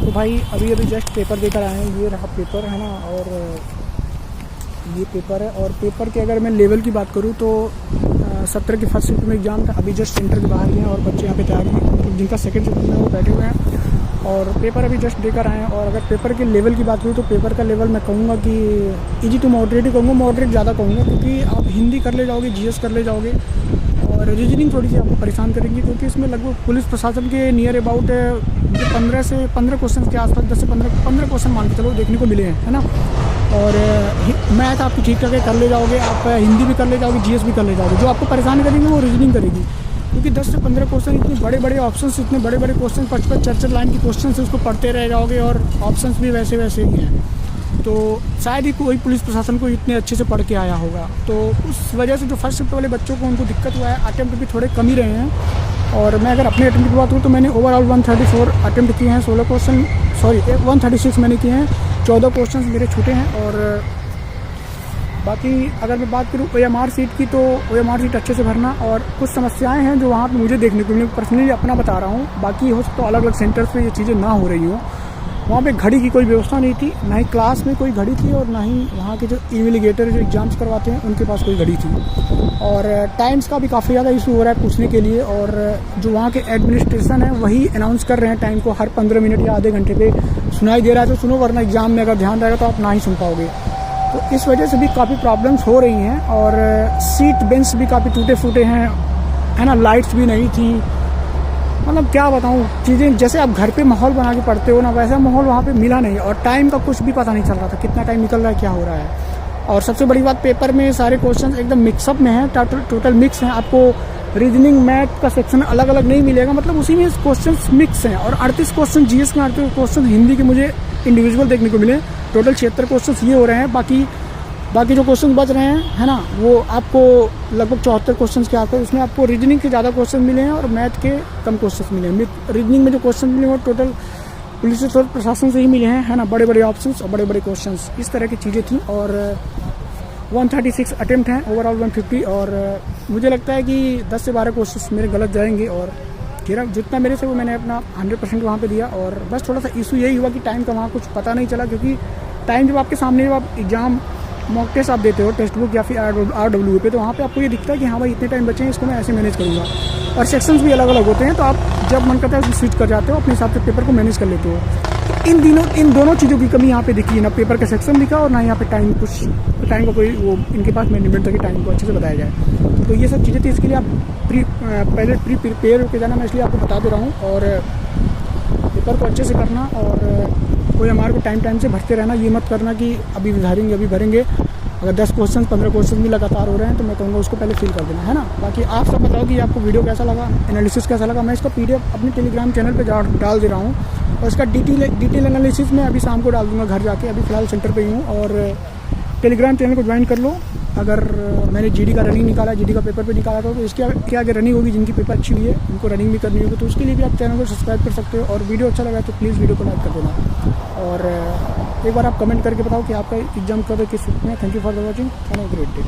तो भाई अभी अभी जस्ट पेपर देकर आए हैं, ये रहा पेपर है ना। और ये पेपर है, और पेपर के अगर मैं लेवल की बात करूँ तो 17 की फर्स्ट शिफ्ट में एग्ज़ाम था। अभी जस्ट सेंटर के बाहर गए हैं और बच्चे यहाँ पे तैयारी मतलब जिनका सेकंड शिफ्ट में वो बैठे हुए हैं और पेपर अभी जस्ट देकर आए हैं। और अगर पेपर के लेवल की बात करूँ तो पेपर का लेवल मैं कहूँगा कि इजी टू मॉडरेट ही कहूँगा, मॉडरेट ज़्यादा कहूँगा, क्योंकि आप हिंदी कर ले जाओगे, जीएस कर ले जाओगे और रीजनिंग थोड़ी सी आपको परेशान करेंगी, क्योंकि इसमें लगभग पुलिस प्रशासन के नियर अबाउट 15 क्वेश्चन के आसपास, 10 से 15 क्वेश्चन मान के चलो देखने को मिले हैं, है ना। और मैथ आपकी ठीक ठाक कर ले जाओगे, आप हिंदी भी कर ले जाओगे, जीएस भी कर ले जाओगे। जो आपको परेशान करेंगे वो रीजनिंग करेगी, क्योंकि 10 से 15 क्वेश्चन इतने बड़े बड़े ऑप्शंस, इतने बड़े बड़े क्वेश्चन, 55-4 लाइन की क्वेश्चन से उसको पढ़ते रह जाओगे और ऑप्शंस भी वैसे वैसे ही हैं। तो शायद ही कोई पुलिस प्रशासन को इतने अच्छे से पढ़ के आया होगा, तो उस वजह से जो फर्स्ट शिफ्ट वाले बच्चों को उनको दिक्कत हुआ है। अटेम्प्ट भी थोड़े कम ही रहे हैं। और मैं अगर अपने अटेम्प्ट की बात करूँ तो मैंने ओवरऑल 134 अटेम्प्ट किए हैं, 16 क्वेश्चन 136 मैंने किए हैं, 14 क्वेश्चन मेरे छूटे हैं। और बाकी अगर मैं बात करूँ OMR सीट की तो OMR सीट अच्छे से भरना, और कुछ समस्याएं हैं जो वहाँ पे मुझे देखने को मिली, पर्सनली अपना बता रहा हूँ। बाकी हो सकता है अलग अलग सेंटर्स पे ये चीज़ें ना हो रही हों। वहाँ पे घड़ी की कोई व्यवस्था नहीं थी, ना ही क्लास में कोई घड़ी थी, और ना ही वहाँ के जो इन्वेस्टिगेटर जो एग्ज़ाम्स करवाते हैं उनके पास कोई घड़ी थी। और टाइम्स का भी काफ़ी ज़्यादा इशू हो रहा है पूछने के लिए, और जो वहाँ के एडमिनिस्ट्रेशन है वही अनाउंस कर रहे हैं टाइम को, हर 15 मिनट या आधे घंटे पे सुनाई दे रहा है तो सुनो, वरना एग्ज़ाम में अगर ध्यान रहेगा तो आप ना ही सुन पाओगे। तो इस वजह से भी काफ़ी प्रॉब्लम्स हो रही हैं। और सीट बेंच भी काफ़ी टूटे फूटे हैं, है ना, लाइट्स भी नहीं थी। मतलब क्या बताऊँ, चीज़ें जैसे आप घर पे माहौल बना के पढ़ते हो ना, वैसा माहौल वहाँ पे मिला नहीं। और टाइम का कुछ भी पता नहीं चल रहा था, कितना टाइम निकल रहा है, क्या हो रहा है। और सबसे बड़ी बात, पेपर में सारे क्वेश्चन एकदम मिक्सअप में हैं, टोटल मिक्स हैं। आपको रीजनिंग मैथ का सेक्शन अलग अलग नहीं मिलेगा, मतलब उसी में क्वेश्चन मिक्स हैं। और 38 क्वेश्चन जीएस के, 38 क्वेश्चन हिंदी के मुझे इंडिविजुअल देखने को मिले। टोटल 76 क्वेश्चन ये हो रहे हैं। बाकी जो क्वेश्चन बच रहे हैं, है ना, वो आपको लगभग 74 क्वेश्चन के आते हैं। उसमें आपको रीजनिंग के ज़्यादा क्वेश्चन मिले हैं और मैथ के कम क्वेश्चन मिले हैं। रीजनिंग में जो क्वेश्चन मिले हैं वो टोटल पुलिस और प्रशासन से ही मिले हैं, है ना, बड़े बड़े ऑप्शंस और बड़े बड़े क्वेश्चन, इस तरह की चीज़ें थी। और 136 अटेम्प्ट हैं, ओवरऑल 150। और मुझे लगता है कि 10 से 12 क्वेश्चन मेरे गलत जाएंगे, और जितना मेरे से वो मैंने अपना 100% वहाँ पे दिया। और बस थोड़ा सा इशू यही हुआ कि टाइम का वहाँ कुछ पता नहीं चला, क्योंकि टाइम जब आपके सामने, जब आप एग्ज़ाम मॉक टेस्ट आप देते हो टेक्स्ट बुक या फिर RW पे, तो वहाँ पे आपको ये दिखता है कि हाँ भाई इतने टाइम बचे हैं, इसको मैं ऐसे मैनेज करूँगा। और सेक्शंस भी अलग अलग होते हैं, तो आप जब मन करता है उसको स्विच कर जाते हो, अपने हिसाब से पेपर को मैनेज कर लेते हो। तो इन दोनों चीज़ों की कमी यहाँ पे दिखी, ना पेपर का सेक्शन दिखा और ना यहाँ पे टाइम का कोई वो इनके पास मैनेजमेंट था कि टाइम को अच्छे से बताया जाए। तो ये सब चीज़ें थी, इसके लिए आप पहले प्रिपेयर होकर जाना, मैं इसलिए आपको बता दे रहा हूँ। और पेपर को अच्छे से करना, और OMR को टाइम से भरते रहना। ये मत करना कि अभी भरेंगे। अगर 10 क्वेश्चन 15 क्वेश्चन भी लगातार हो रहे हैं तो मैं कहूँगा उसको पहले फिल कर देना, है ना। बाकी आप सब बताओ कि आपको वीडियो कैसा लगा, एनालिसिस कैसा लगा। मैं इसका PDF अपने टेलीग्राम चैनल पे डाल दे रहा हूँ, और इसका डिटेल एनालिसिस मैं अभी शाम को डाल दूँगा घर जाके। अभी फ़िलहाल सेंटर पर ही हूँ। और टेलीग्राम चैनल को ज्वाइन कर लो। अगर मैंने GD का रनिंग निकाला, GD का पेपर भी निकाला था, तो इसके आगे रनिंग होगी, जिनकी पेपर अच्छी हुई है उनको रनिंग भी करनी होगी, तो उसके लिए भी आप चैनल को सब्सक्राइब कर सकते हो। और वीडियो अच्छा लगा तो प्लीज़ वीडियो को लाइक कर देना। और एक बार आप कमेंट करके बताओ कि आपका एग्जाम कब है, किस शिफ्ट में। Thank you for the watching, have a great day.